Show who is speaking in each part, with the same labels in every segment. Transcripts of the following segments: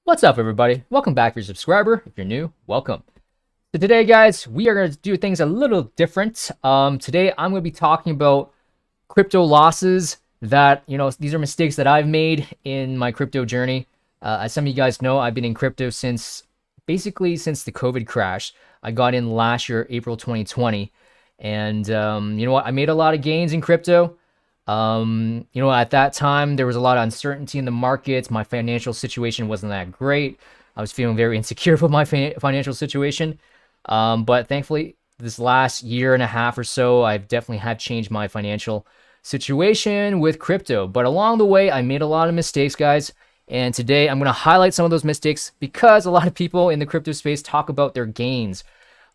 Speaker 1: What's up, everybody? Welcome back if you're a subscriber. If you're new, welcome. So today, guys, we are going to do things a little different. Today, I'm going to be talking about crypto losses that, these are mistakes that I've made in my crypto journey. As some of you guys know, I've been in crypto basically since the COVID crash. I got in last year, April 2020. And you know what? I made a lot of gains in crypto. At that time, there was a lot of uncertainty in the markets. My financial situation wasn't that great. I was feeling very insecure with my financial situation. But thankfully, this last year and a half or so, I've definitely have changed my financial situation with crypto. But along the way, I made a lot of mistakes, guys. And today, I'm going to highlight some of those mistakes because a lot of people in the crypto space talk about their gains.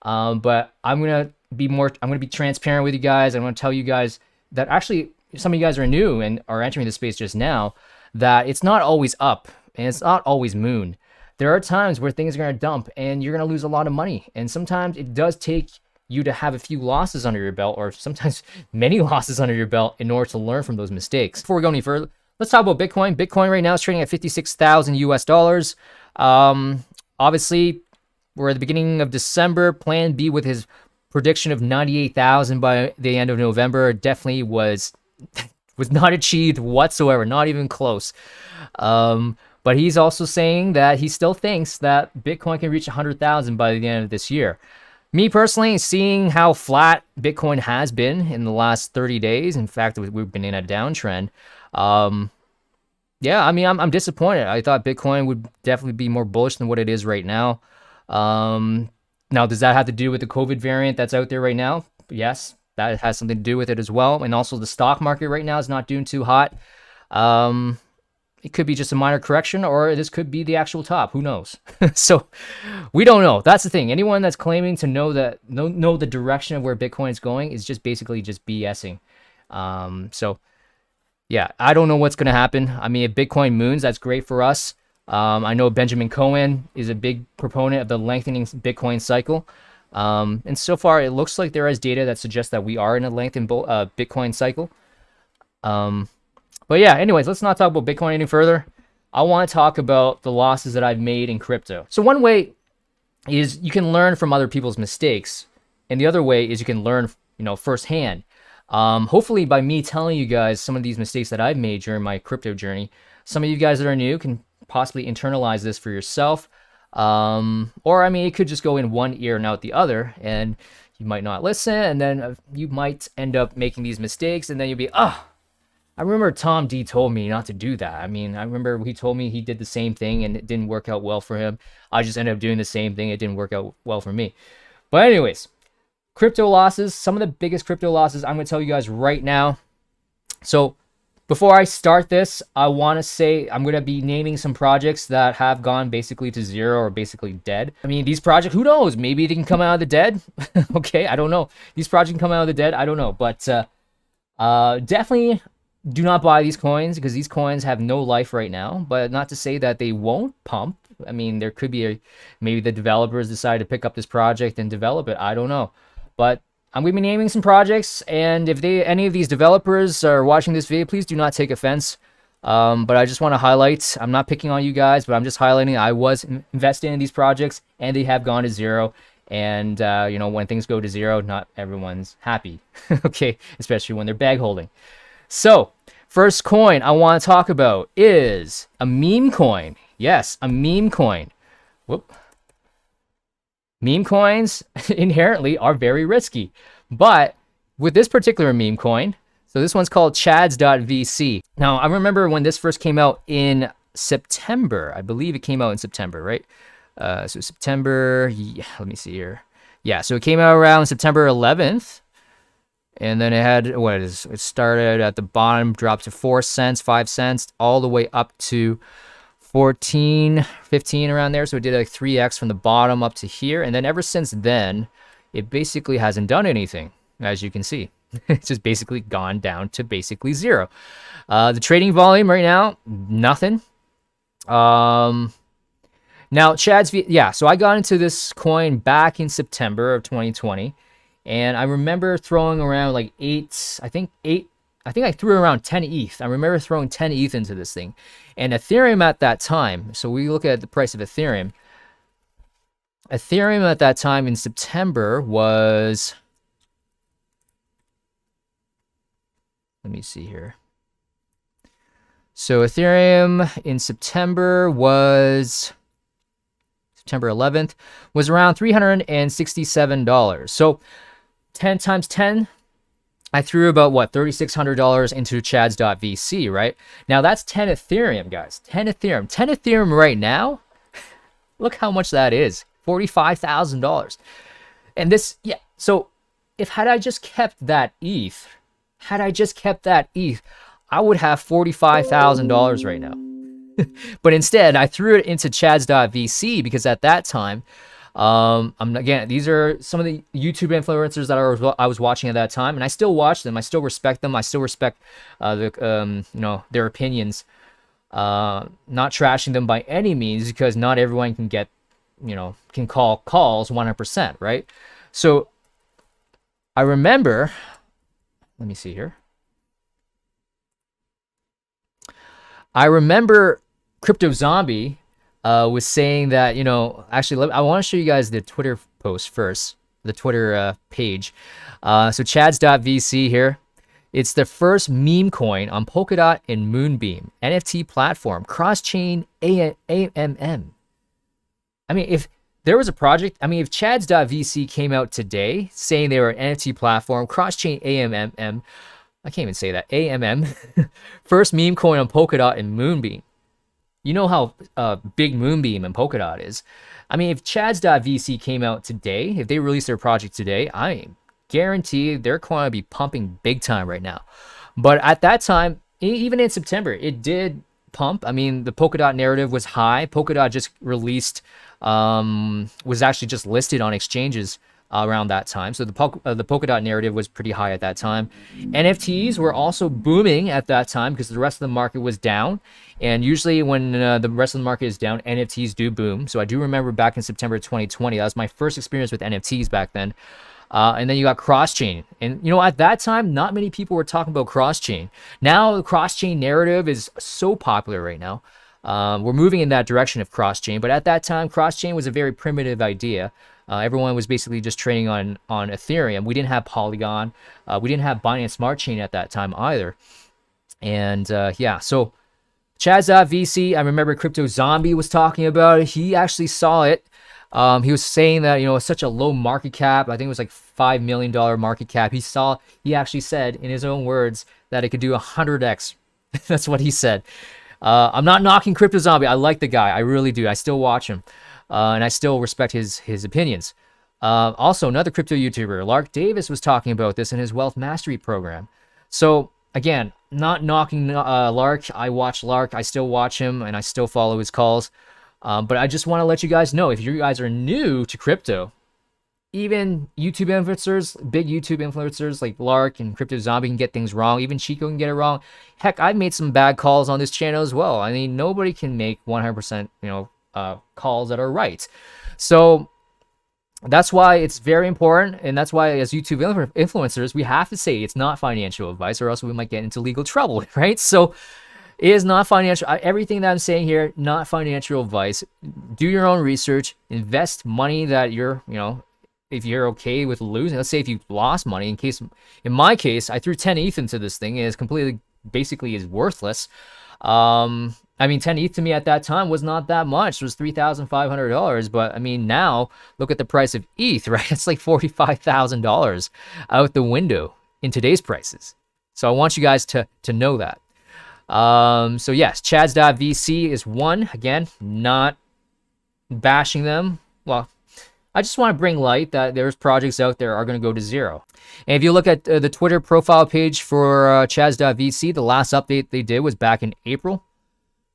Speaker 1: But I'm going to be transparent with you guys. I'm going to tell you guys that actually some of you guys are new and are entering the space just now, that it's not always up and it's not always moon. There are times where things are going to dump and you're going to lose a lot of money. And sometimes it does take you to have a few losses under your belt, or sometimes many losses under your belt, in order to learn from those mistakes. Before we go any further, let's talk about Bitcoin. Bitcoin right now is trading at 56,000 US dollars. Obviously, we're at the beginning of December. Plan B with his prediction of 98,000 by the end of November definitely was not achieved whatsoever, not even close. But he's also saying that he still thinks that Bitcoin can reach 100,000 by the end of this year. Me personally, seeing how flat Bitcoin has been in the last 30 days, in fact, we've been in a downtrend. Yeah, I mean, I'm disappointed. I thought Bitcoin would definitely be more bullish than what it is right now. Now, does that have to do with the COVID variant that's out there right now? Yes. That has something to do with it as well. And also the stock market right now is not doing too hot. It could be just a minor correction, or this could be the actual top. Who knows? So we don't know. That's the thing. Anyone that's claiming to know the direction of where Bitcoin is going is just basically just BSing. So yeah, I don't know what's going to happen. I mean, if Bitcoin moons, that's great for us. I know Benjamin Cohen is a big proponent of the lengthening Bitcoin cycle. And so far, it looks like there is data that suggests that we are in a lengthened Bitcoin cycle. But yeah, anyways, let's not talk about Bitcoin any further. I want to talk about the losses that I've made in crypto. So one way is you can learn from other people's mistakes, and the other way is you can learn, firsthand. Hopefully, by me telling you guys some of these mistakes that I've made during my crypto journey, some of you guys that are new can possibly internalize this for yourself. Or I mean, it could just go in one ear and out the other, and you might not listen, and then you might end up making these mistakes, and then you'll be, I remember Tom D told me not to do that. I mean, I remember he told me he did the same thing and it didn't work out well for him. I just ended up doing the same thing. It didn't work out well for me. But anyways, crypto losses, some of the biggest crypto losses I'm going to tell you guys right now. So before I start this, I want to say I'm going to be naming some projects that have gone basically to zero or basically dead. I mean, these projects, who knows? Maybe they can come out of the dead. Okay, I don't know. These projects can come out of the dead. I don't know. But definitely do not buy these coins because these coins have no life right now. But not to say that they won't pump. I mean, there could be maybe the developers decide to pick up this project and develop it. I don't know. But I'm going to be naming some projects, and if any of these developers are watching this video, please do not take offense. But I just want to highlight, I'm not picking on you guys, but I'm just highlighting I was investing in these projects, and they have gone to zero. And, when things go to zero, not everyone's happy, okay, especially when they're bag holding. So, first coin I want to talk about is a meme coin. Yes, a meme coin. Whoop. Meme coins inherently are very risky, but with this particular meme coin, so this one's called chads.vc. Now, I remember when this first came out in September. I believe it came out in September, right? So September, yeah, let me see here. Yeah, so it came out around September 11th, and then it started at the bottom, dropped to 4 cents, 5 cents, all the way up to 14, 15 around there. So it did like 3x from the bottom up to here. And then ever since then, it basically hasn't done anything, as you can see. It's just basically gone down to basically zero. The trading volume right now, nothing. Now, so I got into this coin back in September of 2020. And I remember throwing around like eight I think I threw around 10 ETH. I remember throwing 10 ETH into this thing. And Ethereum at that time, so we look at the price of Ethereum. Ethereum at that time in September was, let me see here. So Ethereum in September was, September 11th, was around $367. So 10 times 10, I threw about, what, $3,600 into chads.vc, right? Now that's 10 Ethereum, guys. 10 Ethereum. 10 Ethereum right now, look how much that is. $45,000. And this, yeah, so if had I just kept that ETH, I would have $45,000 right now. But instead, I threw it into chads.vc because at that time, again, these are some of the YouTube influencers that I was watching at that time, and I still watch them. I still respect them. I still respect their opinions. Not trashing them by any means, because not everyone can get, can call calls 100%, right? So I remember, let me see here. I remember Crypto Zombie was saying that, actually, I want to show you guys the Twitter post first, the Twitter page. So chads.vc here. It's the first meme coin on Polkadot and Moonbeam, NFT platform, cross-chain AMM. I mean, if there was a project, if chads.vc came out today saying they were an NFT platform, cross-chain AMM, I can't even say that, AMM, first meme coin on Polkadot and Moonbeam. You know how big Moonbeam and Polkadot is. If chads.vc came out today, if they released their project today, I guarantee they're going to be pumping big time right now. But at that time, even in September, it did pump. The Polkadot narrative was high. Polkadot just released, was actually just listed on exchanges around that time. So the Polkadot narrative was pretty high at that time. NFTs were also booming at that time because the rest of the market was down. And usually when the rest of the market is down, NFTs do boom. So I do remember back in September 2020, that was my first experience with NFTs back then. And then you got cross-chain. And, at that time, not many people were talking about cross-chain. Now the cross-chain narrative is so popular right now. We're moving in that direction of cross-chain. But at that time, cross-chain was a very primitive idea. Everyone was basically just trading on Ethereum. We didn't have Polygon. We didn't have Binance Smart Chain at that time either. And yeah, so chads.vc, I remember Crypto Zombie was talking about it. He actually saw it. He was saying that, it's such a low market cap. I think it was like $5 million market cap. He actually said in his own words that it could do 100x. That's what he said. I'm not knocking Crypto Zombie. I like the guy. I really do. I still watch him. And I still respect his opinions. Also, another crypto YouTuber, Lark Davis, was talking about this in his Wealth Mastery program. So, again, not knocking Lark. I watch Lark. I still watch him, and I still follow his calls. But I just want to let you guys know, if you guys are new to crypto, even YouTube influencers, big YouTube influencers like Lark and Crypto Zombie can get things wrong. Even Chico can get it wrong. Heck, I've made some bad calls on this channel as well. Nobody can make 100%, calls that are right. So that's why it's very important, and that's why as YouTube influencers, we have to say it's not financial advice, or else we might get into legal trouble, right? So it is not financial. Everything that I'm saying here, not financial advice. Do your own research. Invest money that you're, if you're okay with losing. Let's say if you lost money, in my case, I threw 10 ETH into this thing, and it's completely, basically is worthless. 10 ETH to me at that time was not that much. It was $3,500. But now look at the price of ETH, right? It's like $45,000 out the window in today's prices. So I want you guys to know that. So yes, chads.vc is one. Again, not bashing them. Well, I just want to bring light that there's projects out there are going to go to zero. And if you look at the Twitter profile page for chads.vc, the last update they did was back in April,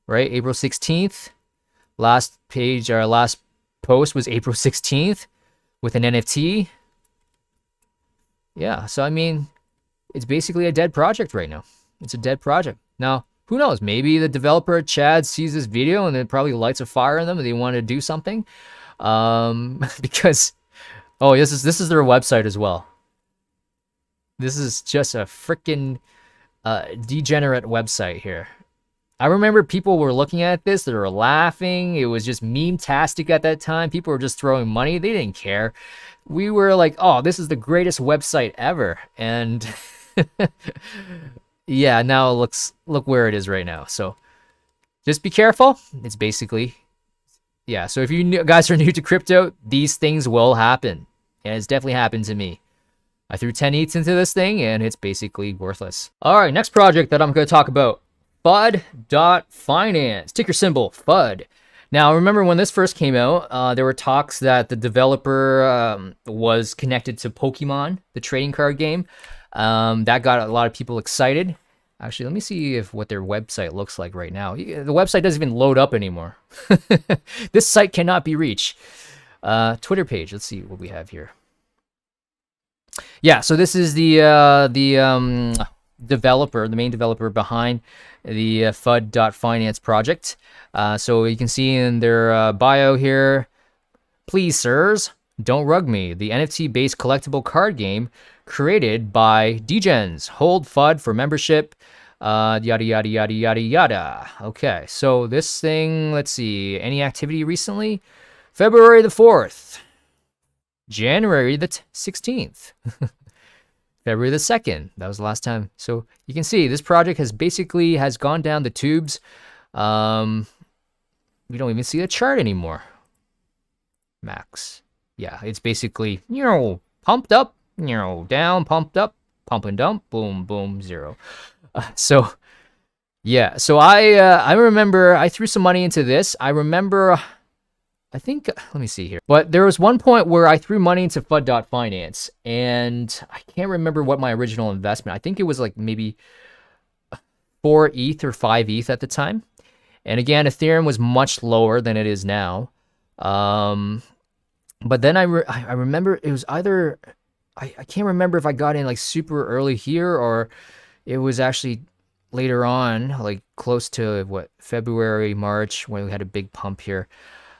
Speaker 1: right? April 16th. Last page, our last post was April 16th with an NFT. Yeah, so it's basically a dead project right now. It's a dead project. Now, who knows? Maybe the developer at Chad sees this video and it probably lights a fire in them and they want to do something. Because, this is their website as well. This is just a freaking degenerate website here. I remember people were looking at this, they were laughing. It was just meme-tastic at that time. People were just throwing money. They didn't care. We were like, oh, this is the greatest website ever. And yeah, now look where it is right now. So just be careful. It's basically, yeah. So if you guys are new to crypto, these things will happen. And it's definitely happened to me. I threw 10 ETH into this thing and it's basically worthless. All right, next project that I'm going to talk about. FUD.finance, ticker symbol FUD. Now, remember when this first came out, there were talks that the developer was connected to Pokemon, the trading card game. That got a lot of people excited. Actually, let me see what their website looks like right now. The website doesn't even load up anymore. This site cannot be reached. Twitter page, let's see what we have here. Yeah, so this is the developer, the main developer behind the FUD.finance project. So you can see in their bio here, please sirs, don't rug me. The NFT-based collectible card game created by Degens. Hold FUD for membership. Yada, yada, yada, yada, yada. Okay, so this thing, let's see. Any activity recently? February the 4th. January the 16th. February the 2nd. That was the last time. So you can see this project has gone down the tubes. We don't even see a chart anymore. Max. Yeah, it's basically, pumped up, down, pumped up, pump and dump, boom, boom, zero. So yeah, so I remember I threw some money into this. I remember, I think, let me see here. But there was one point where I threw money into FUD.finance, and I can't remember what my original investment. I think it was like maybe 4 ETH or 5 ETH at the time. And again, Ethereum was much lower than it is now. But then I remember it was either, I can't remember if I got in like super early here or it was actually later on, like close to February, March, when we had a big pump here.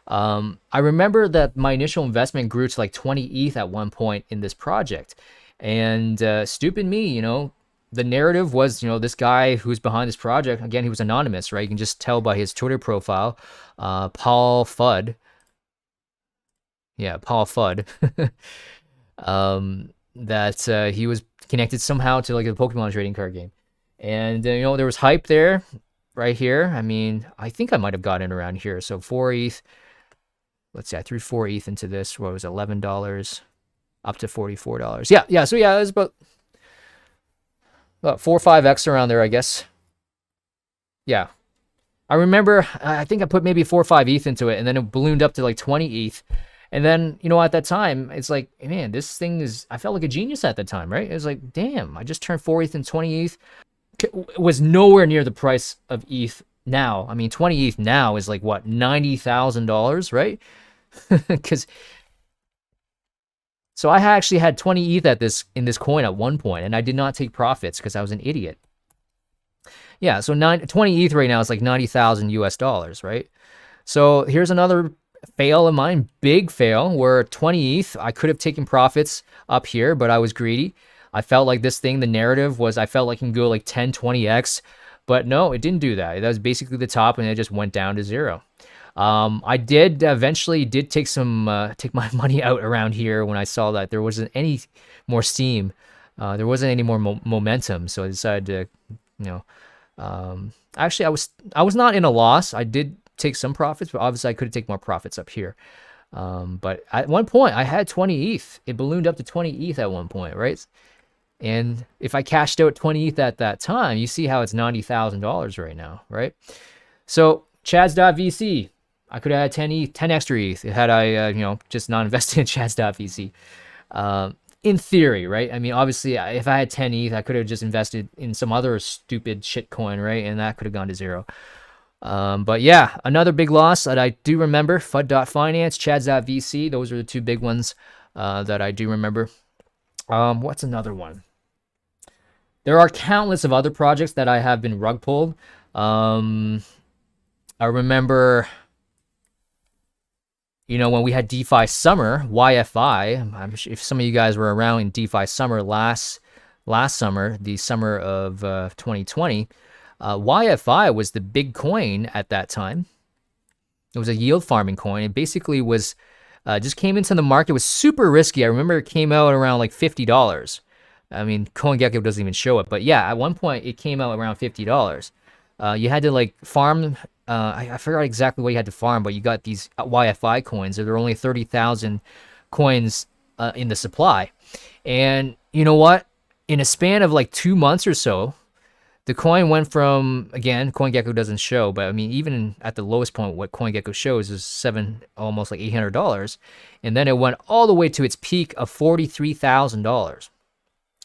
Speaker 1: I remember that my initial investment grew to like 20 ETH at one point in this project. And stupid me, the narrative was, this guy who's behind this project, again, he was anonymous, right? You can just tell by his Twitter profile, Paul FUD. Yeah, Paul FUD. That he was connected somehow to like the Pokemon trading card game. And, there was hype there, right here. I mean, I think I might have gotten around here. So 4 ETH. Let's see, I threw 4 ETH into this. What was it, $11 up to $44? Yeah. So yeah, it was about 4 or 5x around there, I guess. Yeah. I remember, I think I put maybe 4 or 5 ETH into it, and then it ballooned up to like 20 ETH. And then, at that time, it's like, man, this thing I felt like a genius at the time, right? It was like, damn, I just turned 4 ETH and 20 ETH. It was nowhere near the price of ETH now. I mean, 20 ETH now is like, what, $90,000, right? So I actually had 20 ETH in this coin at one point, and I did not take profits because I was an idiot. Yeah, so 20 ETH right now is like 90,000 US dollars, right? So here's another fail of mine, big fail, where 20 ETH, I could have taken profits up here, but I was greedy. I felt like this thing, the narrative was, I felt like it can go like 10, 20x, but no, it didn't do that. That was basically the top, and it just went down to zero. I did eventually take my money out around here when I saw that there wasn't any more steam. There wasn't any more momentum, so I decided to, actually I was not in a loss. I did take some profits, but obviously I could have taken more profits up here. But at one point I had 20 ETH. It ballooned up to 20 ETH at one point, right? And if I cashed out 20 ETH at that time, you see how it's $90,000 right now, right? So Chads.vc, I could have had 10 extra ETH had I, just not invested in Chads.vc. In theory, right? I mean, obviously, if I had 10 ETH, I could have just invested in some other stupid shit coin, right? And that could have gone to zero. But yeah, another big loss that I do remember, FUD.finance, Chads.vc. Those are the two big ones that I do remember. What's another one? There are countless of other projects that I have been rug pulled. I remember, when we had DeFi Summer, YFI, I'm sure if some of you guys were around in DeFi Summer last last summer, the summer of 2020, YFI was the big coin at that time. It was a yield farming coin. It basically was just came into the market. It was super risky. I remember it came out around like $50. I mean, CoinGecko doesn't even show it, but yeah, at one point it came out around $50. You had to like farm. I forgot exactly what you had to farm, but you got these YFI coins. There were only 30,000 coins in the supply, and you know what? In a span of like 2 months or so, the coin went from, again, CoinGecko doesn't show, but I mean, even at the lowest point, what CoinGecko shows is almost like $800, and then it went all the way to its peak of $43,000,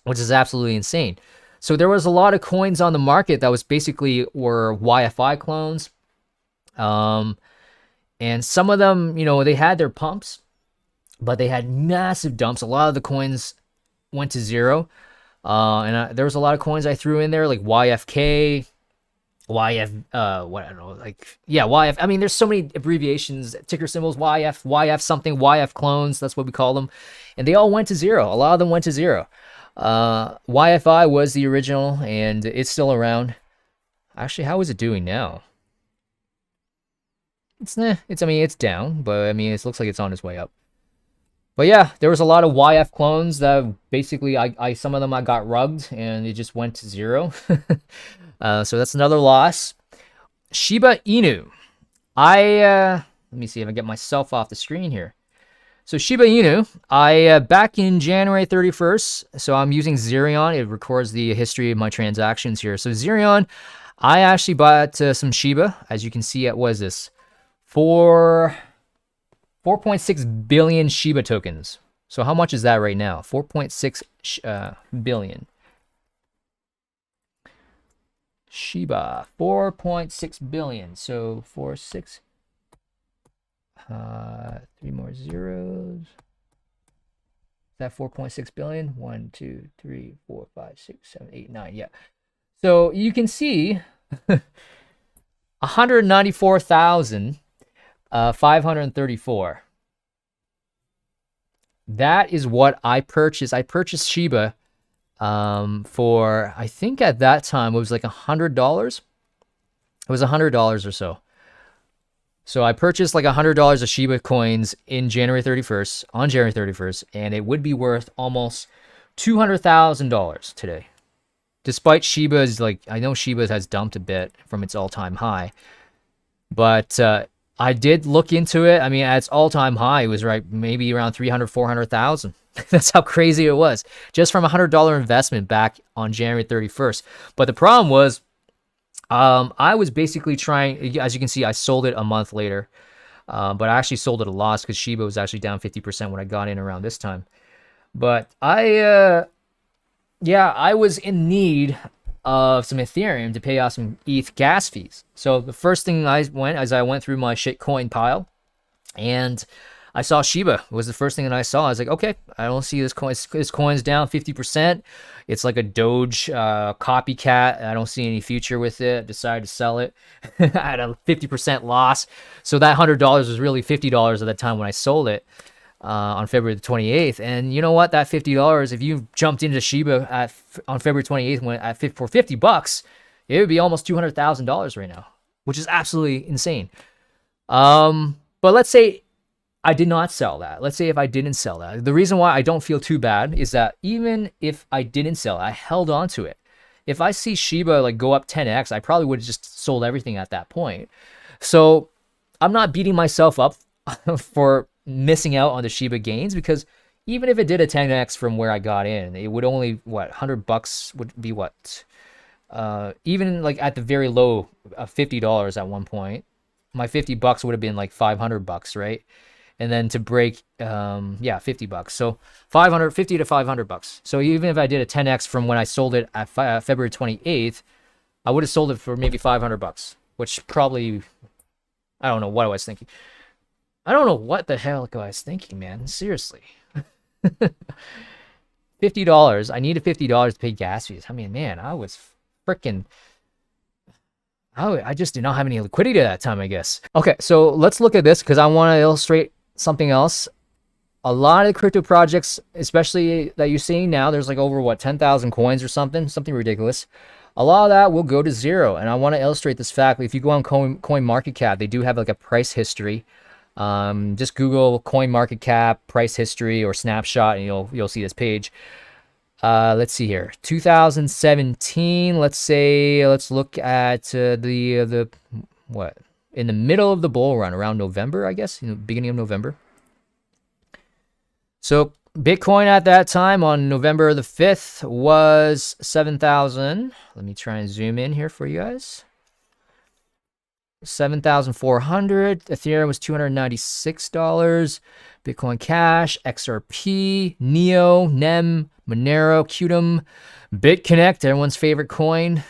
Speaker 1: which is absolutely insane. So there was a lot of coins on the market that was basically were YFI clones, and some of them, you know, they had their pumps, but they had massive dumps. A lot of the coins went to zero. There was a lot of coins I threw in there, like YFK, what I don't know, like, yeah, YF. I mean, there's so many abbreviations, ticker symbols, YF something, YF clones, that's what we call them. And they all went to zero. A lot of them went to zero. YFI was the original, and it's still around. Actually, how is it doing now? I mean, it's down, but I mean, it looks like it's on its way up. But yeah, there was a lot of YF clones that basically some of them I got rugged and it just went to zero. So that's another loss. Shiba Inu. Let me see if I get myself off the screen here. So Shiba Inu, back in January 31st, so I'm using Zerion. It records the history of my transactions here. So Zerion, I actually bought some Shiba. As you can see, what is this? 4.6 billion Shiba tokens. So how much is that right now? 4.6 billion. Shiba, 4.6 billion. So 4.6. 3 more zeros. Is that 4.6 billion? 1, 2, 3, 4, 5, 6, 7, 8, 9. Yeah. So you can see 194,534. That is what I purchased. I purchased Shiba for, I think at that time it was like $100. It was $100 or so. So I purchased like $100 of Shiba coins on January 31st, and it would be worth almost $200,000 today. Despite Shiba's, like, I know Shiba has dumped a bit from its all-time high, but I did look into it. I mean, at its all-time high, it was right maybe around 300, 400,000. That's how crazy it was, just from a $100 investment back on January 31st. But the problem was, I was basically trying, as you can see, I sold it a month later, but I actually sold it a loss because Shiba was actually down 50% when I got in around this time. But I was in need of some Ethereum to pay off some ETH gas fees. So the first thing I went through my shitcoin pile, and I saw Shiba was the first thing that I saw. I was like, okay, I don't see this coin. This coin's down 50%. It's like a Doge copycat. I don't see any future with it. I decided to sell it. I had a 50% loss. So that $100 was really $50 at the time when I sold it on February the 28th. And you know what? That $50, if you jumped into Shiba on February 28th for $50, it would be almost $200,000 right now, which is absolutely insane. But let's say I did not sell that. Let's say if I didn't sell that. The reason why I don't feel too bad is that even if I didn't sell it, I held on to it. If I see Shiba like go up 10x, I probably would have just sold everything at that point. So I'm not beating myself up for missing out on the Shiba gains, because even if it did a 10x from where I got in, it would only, what, $100 would be what? Even like at the very low of $50 at one point, my $50 would have been like $500, right? And then to break, $50. So $50 to $500. So even if I did a 10x from when I sold it at February 28th, I would have sold it for maybe $500, which probably, I don't know what I was thinking. I don't know what the hell I was thinking, man. Seriously. $50. I needed $50 to pay gas fees. I mean, man, I was freaking... I just did not have any liquidity at that time, I guess. Okay, so let's look at this because I want to illustrate something else. a lot of the crypto projects, especially that you're seeing now, there's like over what 10,000 coins or something ridiculous. A lot of that will go to zero, and I want to illustrate this fact. If you go on Coin Market Cap, they do have like a price history. Just Google Coin Market Cap price history or snapshot, and you'll see this page. Let's see here, 2017. Let's look at the what, in the middle of the bull run, around November, I guess, beginning of November. So Bitcoin at that time on November the 5th was 7,000. Let me try and zoom in here for you guys. 7,400. Ethereum was $296. Bitcoin Cash, XRP, Neo, NEM, Monero, Qtum, BitConnect, everyone's favorite coin.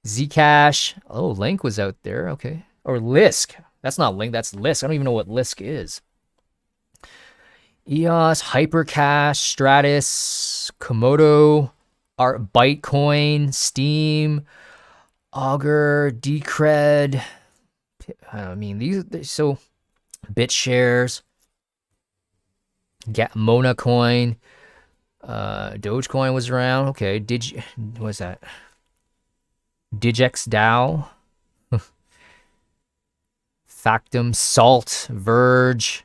Speaker 1: Zcash. Oh, Link was out there. Okay. Or Lisk. That's not Link, that's Lisk. I don't even know what Lisk is. EOS, Hypercash, Stratus, Komodo, Bytecoin, Steam, Augur, Decred. I mean, these so BitShares, Mona Coin, Dogecoin was around. Okay, what was that? Digex DAO, Factum, Salt, Verge.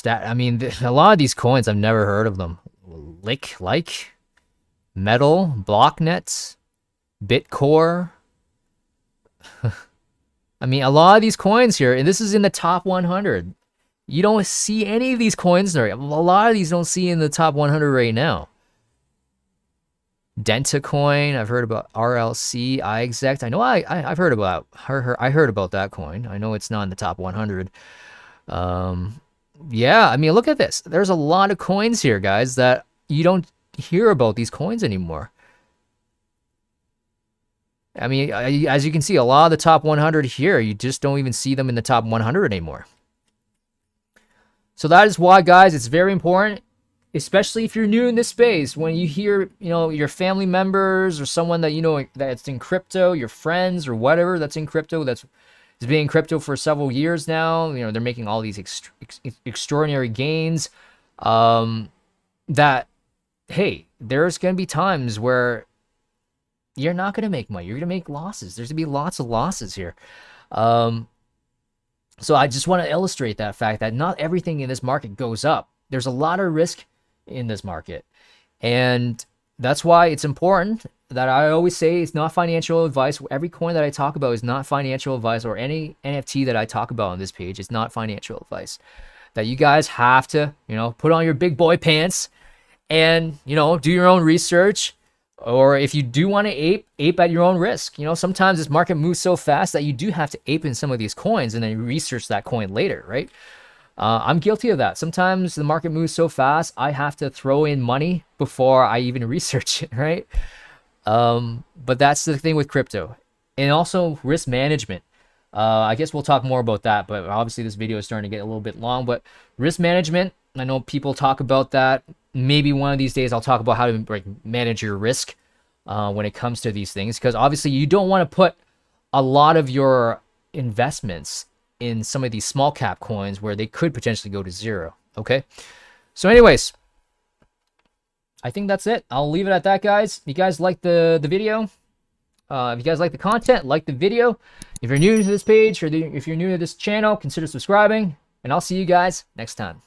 Speaker 1: I mean, a lot of these coins, I've never heard of them. like Metal, Blocknets, Bitcore. I mean, a lot of these coins here, and this is in the top 100. You don't see any of these coins there. A lot of these don't see in the top 100 right now. Dentacoin, I've heard about. RLC, iExec. I know I've heard about. I heard about that coin. I know it's not in the top 100. Yeah, I mean, look at this. There's a lot of coins here, guys, that you don't hear about these coins anymore. I mean, as you can see, a lot of the top 100 here, you just don't even see them in the top 100 anymore. So that is why, guys, it's very important, especially if you're new in this space, when you hear, your family members or someone that that's in crypto, your friends or whatever that's in crypto, that's been in crypto for several years now, they're making all these extraordinary gains, that, hey, there's going to be times where you're not going to make money. You're going to make losses. There's going to be lots of losses here. So I just want to illustrate that fact that not everything in this market goes up. There's a lot of risk in this market. And that's why it's important that I always say it's not financial advice. Every coin that I talk about is not financial advice, or any NFT that I talk about on this page is not financial advice. That you guys have to, put on your big boy pants and, do your own research. Or if you do want to ape at your own risk. Sometimes this market moves so fast that you do have to ape in some of these coins and then research that coin later, right? I'm guilty of that. Sometimes the market moves so fast, I have to throw in money before I even research it, right? But that's the thing with crypto. And also risk management. I guess we'll talk more about that, but obviously this video is starting to get a little bit long. But risk management, I know people talk about that. Maybe one of these days I'll talk about how to manage your risk when it comes to these things, because obviously you don't want to put a lot of your investments in some of these small cap coins where they could potentially go to zero. Okay, so anyways, I think that's it. I'll leave it at that, guys. If you guys like the video, if you guys like the content, like the video. If you're new to this page, or if you're new to this channel, consider subscribing, and I'll see you guys next time.